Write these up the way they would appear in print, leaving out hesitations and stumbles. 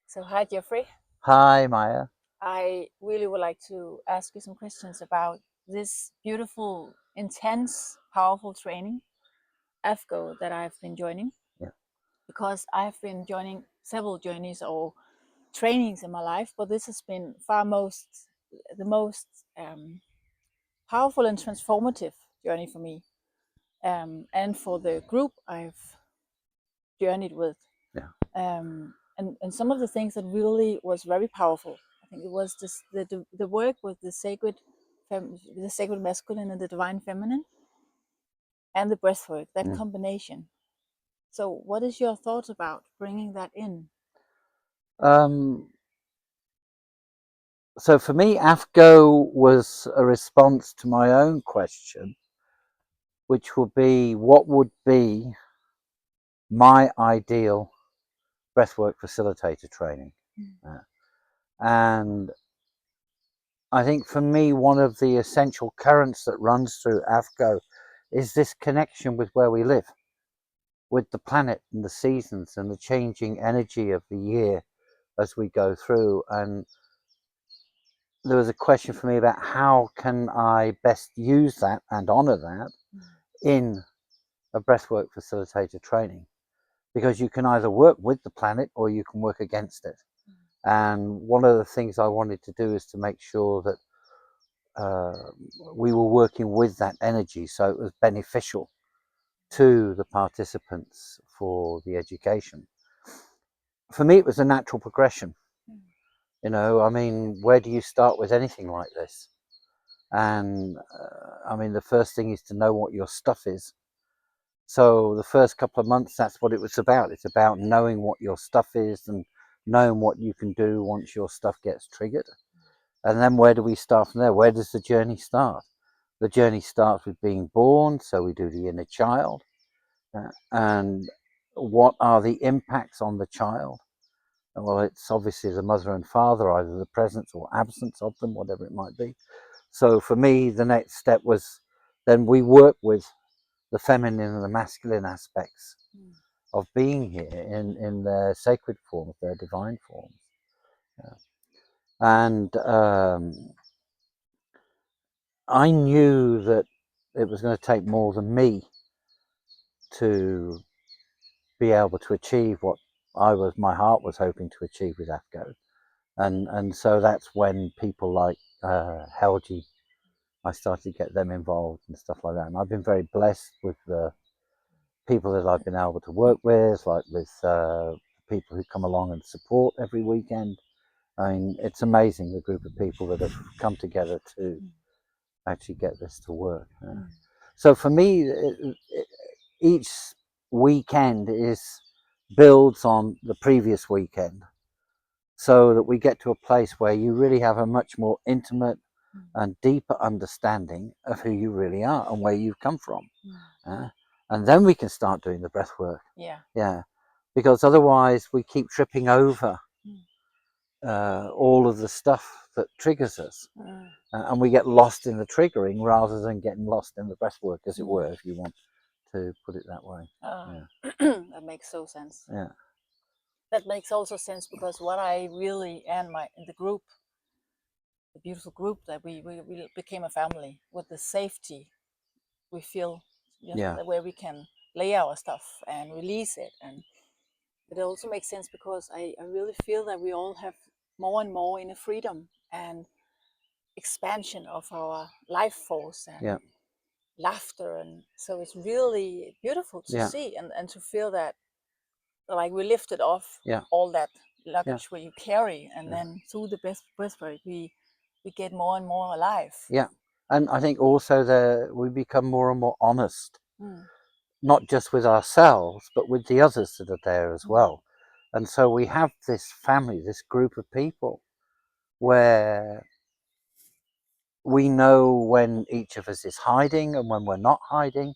So hi, Geoffrey. Hi, Maya. I really would like to ask you some questions about this beautiful, intense, powerful training, AFGO, that I've been joining, Yeah. because I've been joining several journeys or trainings in my life, but this has been the most powerful and transformative journey for me, and for the group I've journeyed with. Yeah. And some of the things that really was very powerful. I think it was this the work with the sacred masculine and the divine feminine, and the breath work, that Mm. combination. So, what is your thoughts about bringing that in? Um, so for me, AFGO was a response to my own question, which would be what would be my ideal breathwork facilitator training? Uh, and I think for me, one of the essential currents that runs through AFGO is this connection with where we live, with the planet and the seasons and the changing energy of the year as we go through. And there was a question for me about how can I best use that and honor that in a breathwork facilitator training, because you can either work with the planet or you can work against it. And one of the things I wanted to do is to make sure that we were working with that energy so it was beneficial to the participants for the education. For me, it was a natural progression. I mean, where do you start with anything like this? And I mean, the first thing is to know what your stuff is. So the first couple of months, that's what it was about. It's about knowing what your stuff is and knowing what you can do once your stuff gets triggered. And then where do we start from there? Where does the journey start? The journey starts with being born, so we do the inner child. And what are the impacts on the child? Well, it's obviously the mother and father, either the presence or absence of them, whatever it might be. So for me, the next step was then we work with the feminine and the masculine aspects of being here in their sacred forms, their divine forms. Yeah. And I knew that it was going to take more than me to be able to achieve what my heart was hoping to achieve with AFGO. And so that's when people like Helgi, I started to get them involved and stuff like that. And I've been very blessed with the people that I've been able to work with, like with people who come along and support every weekend. I mean, it's amazing the group of people that have come together to actually get this to work. So for me, each weekend builds on the previous weekend, so that we get to a place where you really have a much more intimate and deeper understanding of who you really are and where you've come from. And then we can start doing the breath work. Yeah. Because otherwise we keep tripping over all of the stuff that triggers us. And we get lost in the triggering rather than getting lost in the breath work, as it were, if you want to put it that way. That makes so sense. Yeah. That makes also sense, because what I really and my in the group, the beautiful group that we became a family with the safety we feel, Yeah. where we can lay our stuff and release it. And it also makes sense because I really feel that we all have more and more in a freedom and expansion of our life force and Yeah. laughter. And so it's really beautiful to Yeah. see and to feel that, like, we lifted off Yeah. all that Yeah. luggage where you carry, and Yeah. then through the breathwork we get more and more alive. Yeah. And I think also that we become more and more honest, not just with ourselves, but with the others that are there as well. And so we have this family, this group of people, where we know when each of us is hiding and when we're not hiding,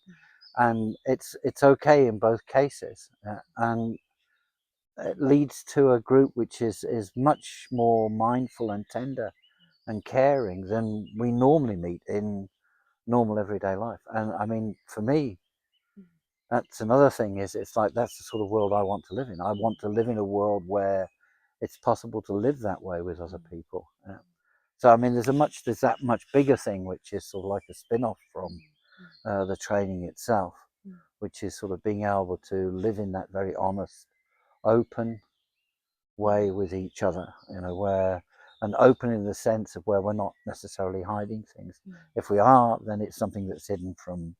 and it's okay in both cases. And it leads to a group which is much more mindful and tender and caring than we normally meet in normal everyday life. And I mean, for me, that's another thing. Is it's like that's the sort of world I want to live in. I want to live in a world where it's possible to live that way with other people. Yeah. So I mean, there's that much bigger thing, which is sort of like a spin-off from the training itself, which is sort of being able to live in that very honest, open way with each other. You know, where and open in the sense of where we're not necessarily hiding things. If we are, then it's something that's hidden from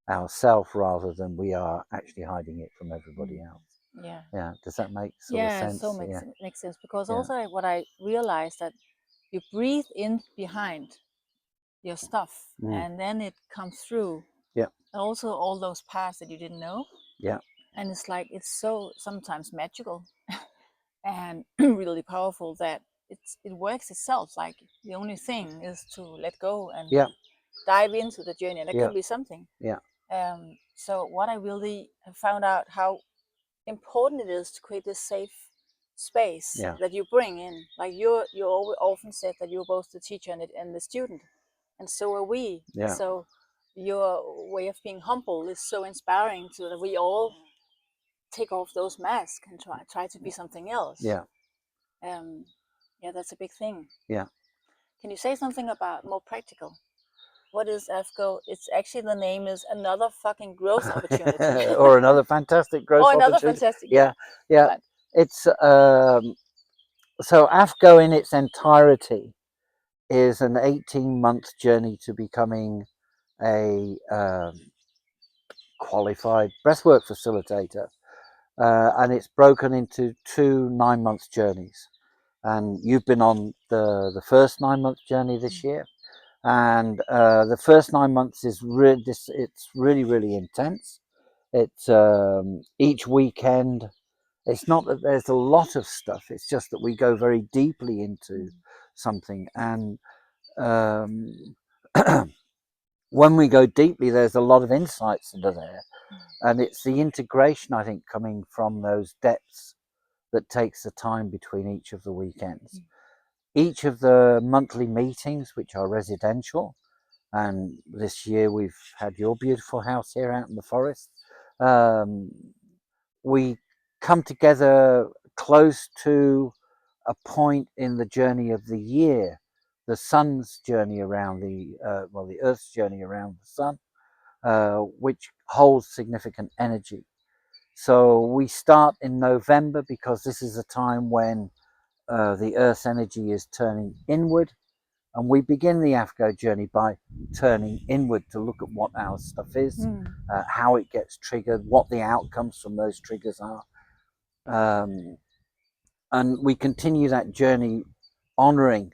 ourselves rather than we are actually hiding it from everybody else. Yeah. Yeah. Does that make sort of sense? So makes sense, because also what I realized that you breathe in behind your stuff and then it comes through. Yeah. And also all those paths that you didn't know. Yeah. And it's like it's so sometimes magical and really powerful that it works itself. Like the only thing is to let go and dive into the journey, and it can be something. Yeah. So what I really have found out how important it is to create this safe space that you bring in. Like you often said that you're both the teacher and the student, and so are we. Yeah. So your way of being humble is so inspiring to that we all take off those masks and try to be something else. Yeah. Yeah, that's a big thing. Yeah. Can you say something about more practical? What is AFGO? It's actually, the name is another fucking growth opportunity. Or another fantastic growth opportunity. Another fantastic. Yeah. It's so AFGO in its entirety is an 18-month journey to becoming a qualified breathwork facilitator, and it's broken into 2 9-month journeys. And you've been on the first 9-month journey this year, and the first 9 months is it's really intense. It's each weekend. It's not that there's a lot of stuff. It's just that we go very deeply into something, and when we go deeply, there's a lot of insights into there, and it's the integration, I think, coming from those depths that takes the time between each of the weekends. Each of the monthly meetings, which are residential, and this year we've had your beautiful house here out in the forest, we come together close to a point in the journey of the year, the sun's journey around the Earth's journey around the sun, which holds significant energy. So we start in November because this is a time when the Earth's energy is turning inward, and we begin the AFGO journey by turning inward to look at what our stuff is, how it gets triggered, what the outcomes from those triggers are. And we continue that journey honoring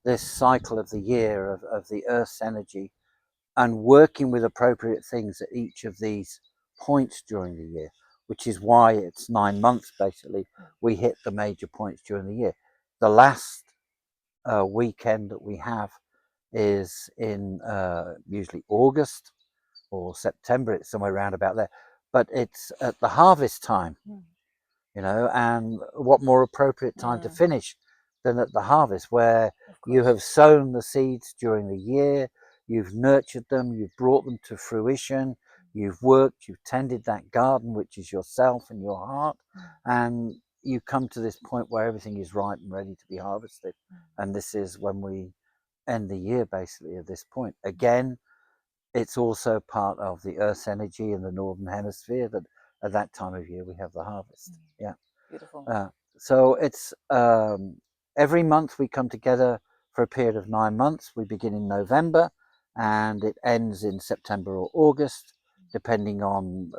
this cycle of the year of the Earth's energy and working with appropriate things at each of these points during the year, which is why it's 9 months basically. We hit the major points during the year. The last weekend that we have is in usually August or September. It's somewhere around about there, but it's at the harvest time, you know, and what more appropriate time to finish than at the harvest, where you have sown the seeds during the year, you've nurtured them, you've brought them to fruition, you've worked, you've tended that garden, which is yourself and your heart, and you come to this point where everything is ripe and ready to be harvested. And this is when we end the year basically at this point. Again, it's also part of the Earth's energy in the Northern Hemisphere that at that time of year we have the harvest. Yeah. Beautiful. So it's every month we come together for a period of 9 months. We begin in November and it ends in September or August, depending on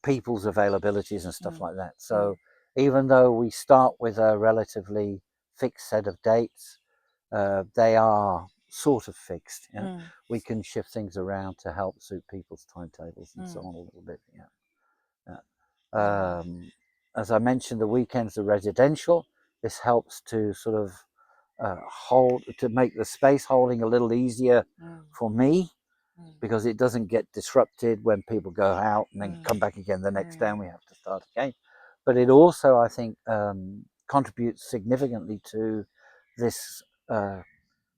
people's availabilities and stuff like that. So even though we start with a relatively fixed set of dates, they are sort of fixed. We can shift things around to help suit people's timetables and so on a little bit. As I mentioned, the weekends are residential. This helps to sort of make the space holding a little easier for me, because it doesn't get disrupted when people go out and then come back again the next day and we have to start again. But it also, I think, contributes significantly to this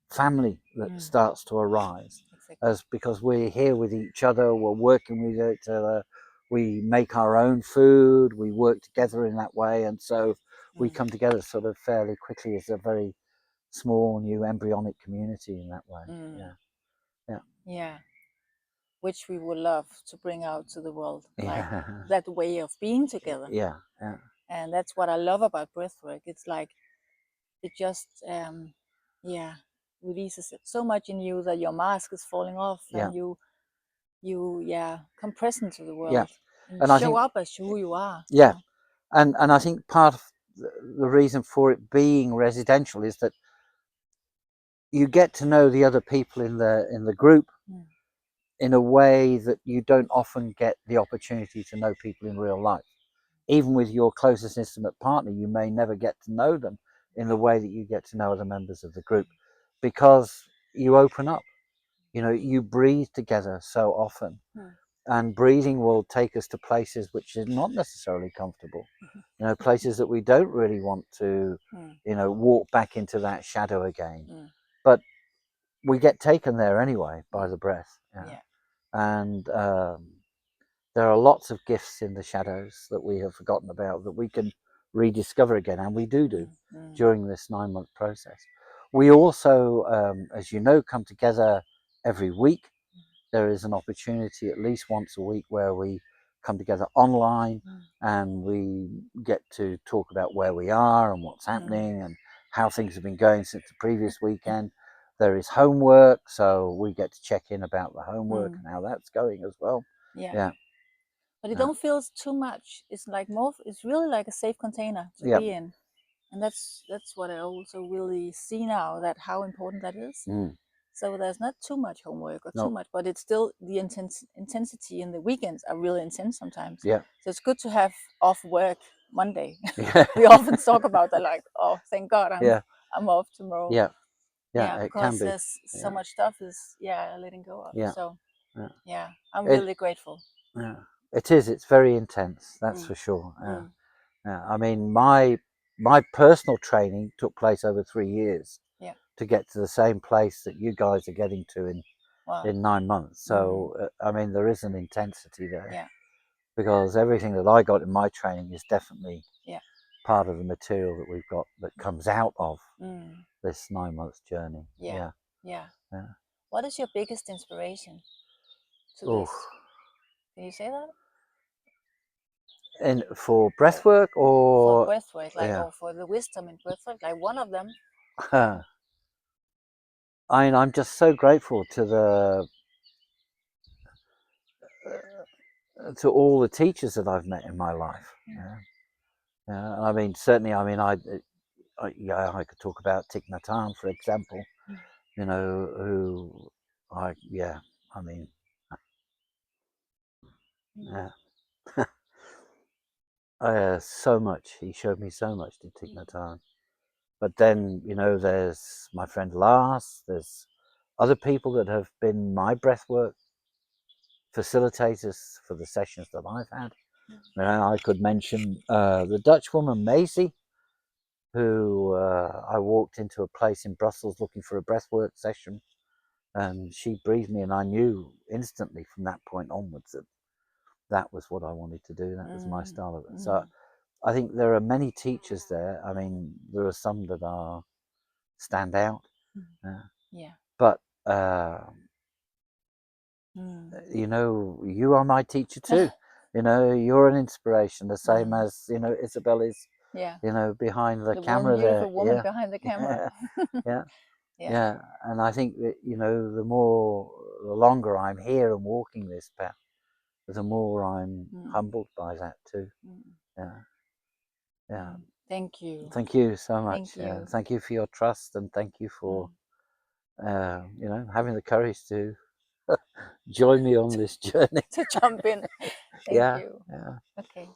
family that starts to arise. Perfect. because we're here with each other, we're working with each other, we make our own food, we work together in that way, and so we come together sort of fairly quickly as a very small, new embryonic community in that way. Yeah. Which we would love to bring out to the world, like Yeah. that way of being together. Yeah. And that's what I love about breathwork. It's like it just releases so much in you that your mask is falling off, and you come present to the world, and And I show think, up as who you are. yeah, and I think part of the reason for it being residential is that you get to know the other people in the group in a way that you don't often get the opportunity to know people in real life. Even with your closest intimate partner, you may never get to know them in the way that you get to know other members of the group, because you open up. You know, you breathe together so often, and breathing will take us to places which are not necessarily comfortable. You know, places that we don't really want to, you know, walk back into that shadow again. But we get taken there anyway by the breath. And there are lots of gifts in the shadows that we have forgotten about that we can rediscover again, and we do during this 9-month process. We also, as you know, come together every week. There is an opportunity at least once a week where we come together online, and we get to talk about where we are and what's happening and how things have been going since the previous weekend. There is homework, so we get to check in about the homework and how that's going as well. But it don't feel too much. It's like more. It's really like a safe container to be in, and that's what I also really see now, that how important that is. So there's not too much homework or too much, but it's still the intensity in the weekends are really intense sometimes. So it's good to have off work Monday. We often talk about that, like, oh, thank God I'm off tomorrow. Because there's so much stuff is letting go of. So I'm really grateful. It is. It's very intense. That's for sure. I mean, my personal training took place over 3 years to get to the same place that you guys are getting to in 9 months. So I mean, there is an intensity there, because everything that I got in my training is definitely part of the material that we've got that comes out of this 9-month journey. What is your biggest inspiration to this? Can you say that? And for breathwork, or for breathwork, like, or for the wisdom in breathwork, like one of them. I mean, I'm just so grateful to all the teachers that I've met in my life. I mean, certainly, I mean, I could talk about Thich Nhat Hanh, for example. You know, who I mean, so much. He showed me so much, did Thich Nhat Hanh. But then, you know, there's my friend Lars. There's other people that have been my breathwork facilitators for the sessions that I've had. I could mention the Dutch woman Maisie, who I walked into a place in Brussels looking for a breathwork session, and she breathed me, and I knew instantly from that point onwards that that was what I wanted to do. That was my style of it. So I think there are many teachers there. I mean, there are some that are stand out, but you know, you are my teacher too. You know, you're an inspiration, the same as, you know, Isabel is, you know, behind the camera one beautiful there. woman behind the camera. And I think that, you know, the longer I'm here and walking this path, the more I'm humbled by that too. Thank you. Thank you so much. Thank you. Thank you for your trust, and thank you for you know, having the courage to join me on this journey. To jump in. Thank you. Okay.